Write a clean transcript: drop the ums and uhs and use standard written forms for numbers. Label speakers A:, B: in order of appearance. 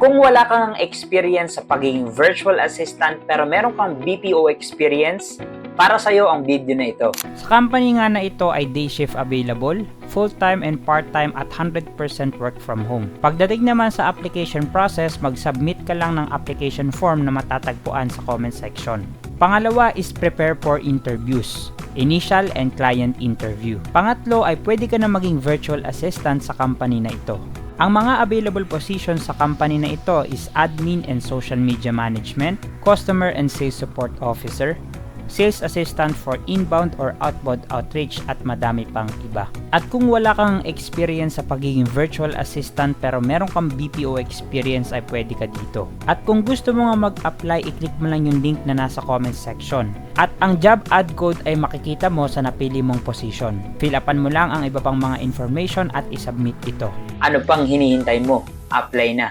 A: Kung wala kang experience sa pagiging virtual assistant pero meron kang BPO experience, para sa'yo ang video na ito.
B: Sa company nga na ito ay day shift available, full-time and part-time at 100% work from home. Pagdating naman sa application process, mag-submit ka lang ng application form na matatagpuan sa comment section. Pangalawa is prepare for interviews, initial and client interview. Pangatlo ay pwede ka na maging virtual assistant sa company na ito. Ang mga available positions sa company na ito is admin and social media management, customer and sales support officer, sales assistant for inbound or outbound outreach at madami pang iba. At kung wala kang experience sa pagiging virtual assistant pero meron kang BPO experience ay pwede ka dito. At kung gusto mo nga mag-apply, i-click mo lang yung link na nasa comment section. At ang job ad code ay makikita mo sa napili mong position. Fill upan mo lang ang iba pang mga information at isubmit ito.
A: Ano pang hinihintay mo? Apply na!